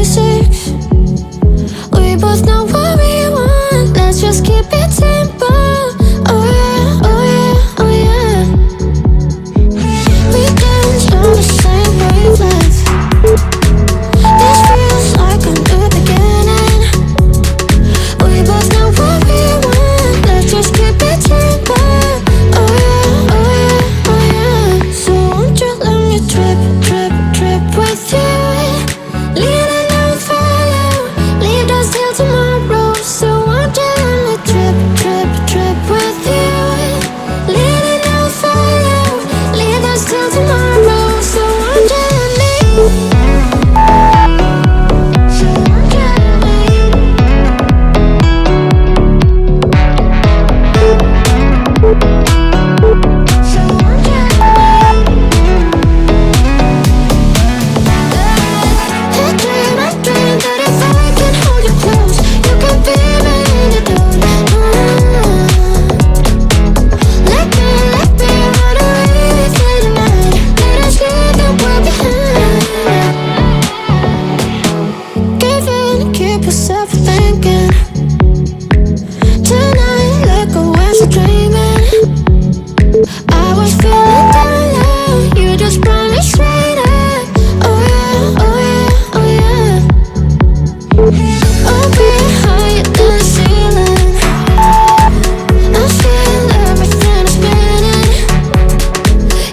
basics. We both know what we want, let's just keep it simple. Oh yeah, oh yeah, oh yeah. We dance on the same wavelength. This feels like a new beginning. We both know what we want, let's just keep it simple. Oh yeah, oh yeah, oh yeah. So won't you let me trip, trip, trip with you? Leaning on fire, leave us till tomorrow. So won't you let me trip, trip, trip with you? Leaning on fire, leave us till tomorrow. So won't you let me? So won't you let me? So won't you let me? I dream that if I can hold you close, you can be my antidote. Let me run away for the night. Let us leave the world behind. Give in and keep yourself thinking. Tonight, let go as you're dreaming. I was feeling down low, you just brought me straight up. Oh yeah, oh yeah, oh yeah. I'll be higher than the ceiling. I feel everything is spinning.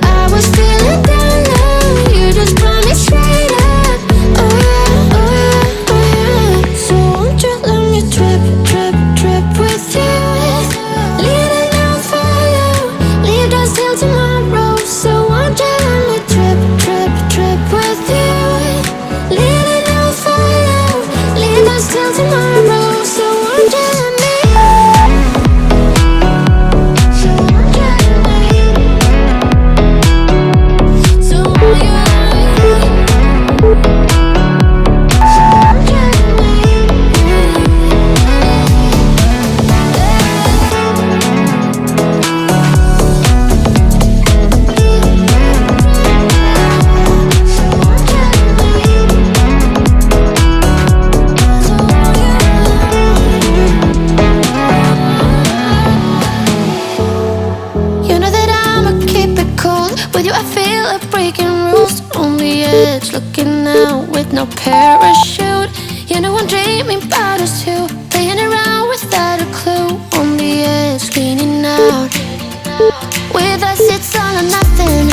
I was feeling down low, you just brought me straight up. Oh yeah, oh yeah, oh yeah. So won't you let me trip, trip, trip with you? Leaning on fire, leave us till tomorrow. So won't you let me trip, trip, trip with you? Leaning on fire, leave us till tomorrow. So won't you let me? So won't you let me? So won't you let me? So won't you let me? You know that I'ma keep it cool. With you I feel like breaking rules. On the edge, looking out with no parachute. You know I'm dreaming about us two, playing around without a clue. On the edge, leaning out. With us it's all or nothing.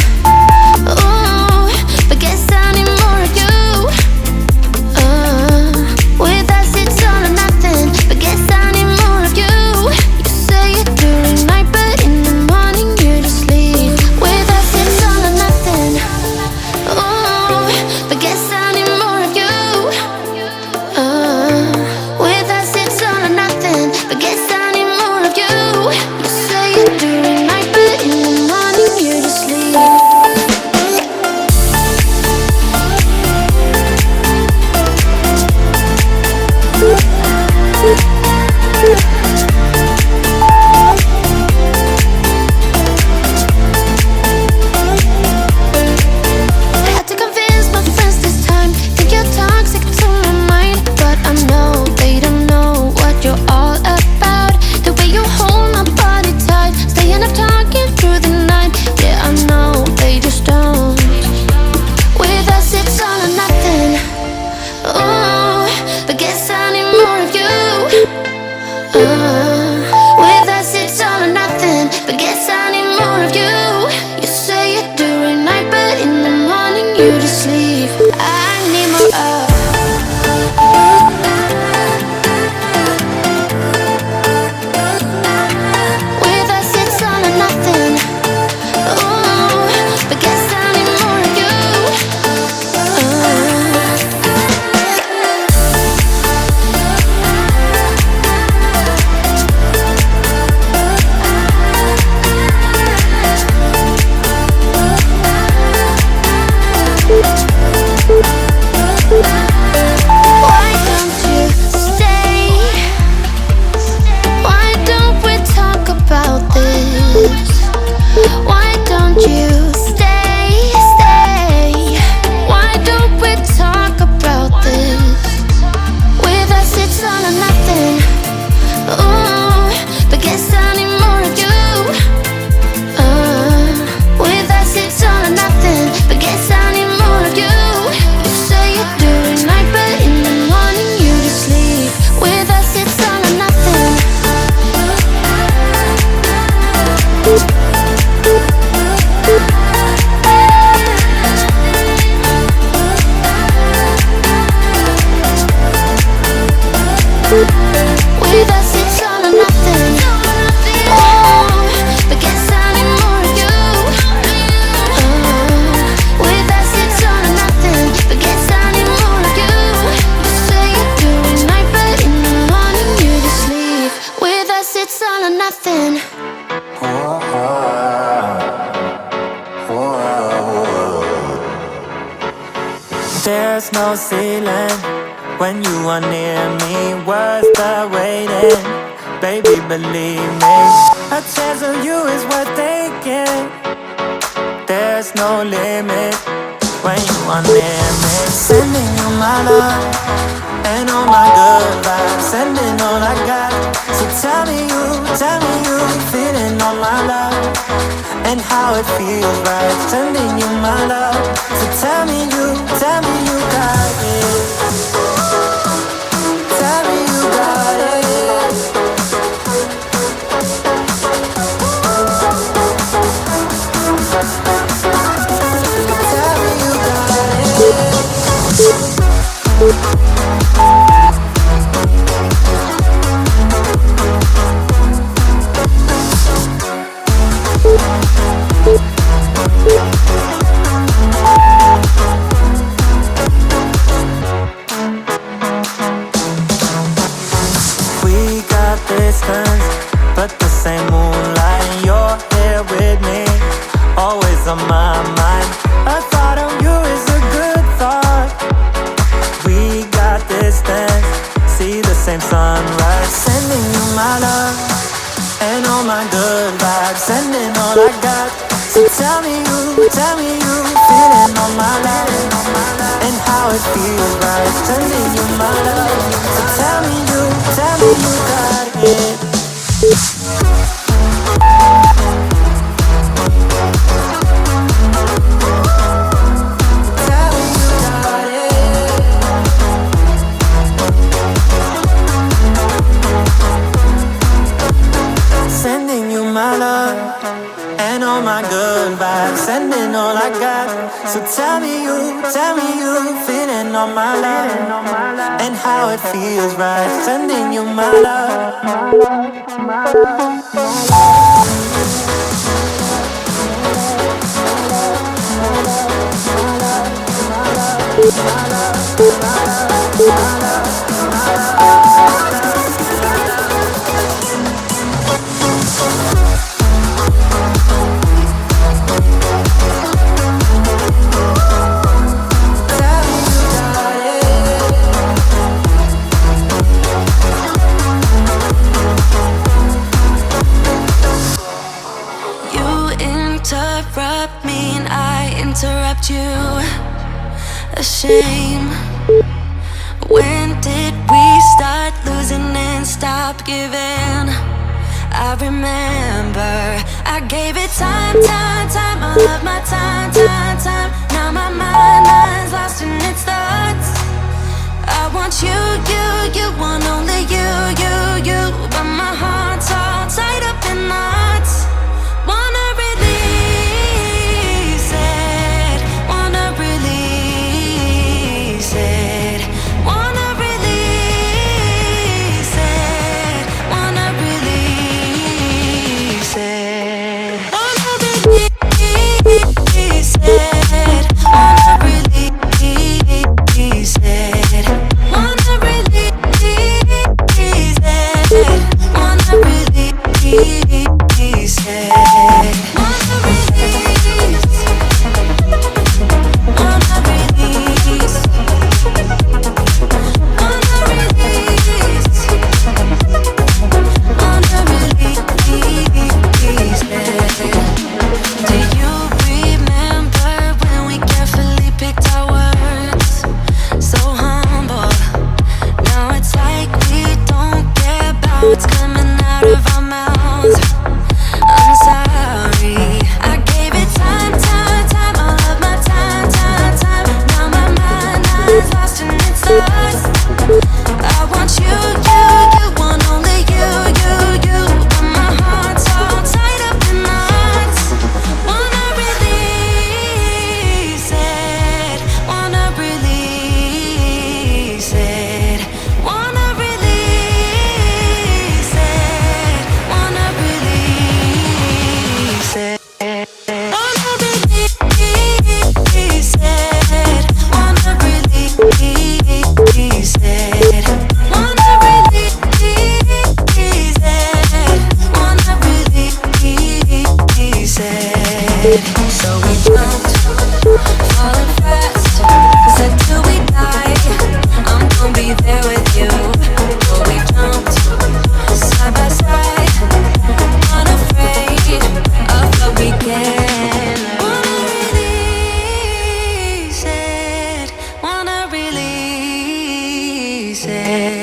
Ooh, but guess I need more of you. With us it's all or nothing, but guess I need more of you. You say it during night, but in the morning you just leave. With us it's all or nothing. Ooh, but guess I need more of you. With us it's all or nothing, but guess I need more of you. You say it during night, but in the morning there's no ceiling when you are near me. Worth the waiting, baby, believe me. A chance of you is worth taking. There's no limit when you are near me. Sending you my love and all my good vibes, sending all I got. So tell me you feeling all my love and how it feels right. Sending you my love. So tell me you got it. Tell me you got it. Tell me you got it. We got distance, but the same moonlight. You're here with me, always on my mind. A thought of you is a good thought. We got distance, see the same sunrise. Sending you my love and all my good vibes, sending all I got. So tell me you feeling all my love and how it feels right. Sending you my love. So tell me you got it. Tell me you got it. Sending you my love and all my good vibes, sending all I got. So tell me you feeling all my love and how it feels right. Sending you my interrupt me and I interrupt you. A shame. When did we start losing and stop giving? I remember I gave it time, all of my time. Now my mind's lost in its thoughts. I want you want only you, but my heart's all tied up in knots. Wanna release it, wanna release it, wanna release it, wanna release it, wanna release it, wanna release it, wanna release it, wanna release it. What's coming out of our mouths? I'm sorry. I gave it time, all of my time. Now my mind's lost in its thoughts. I want you want only you, but my heart's all tied up in knots. Wanna release it, wanna release it, wanna release it, wanna release it, wanna release it, wanna release it, wanna release it, wanna release it. So we jumped, falling fast. Said till we die. say.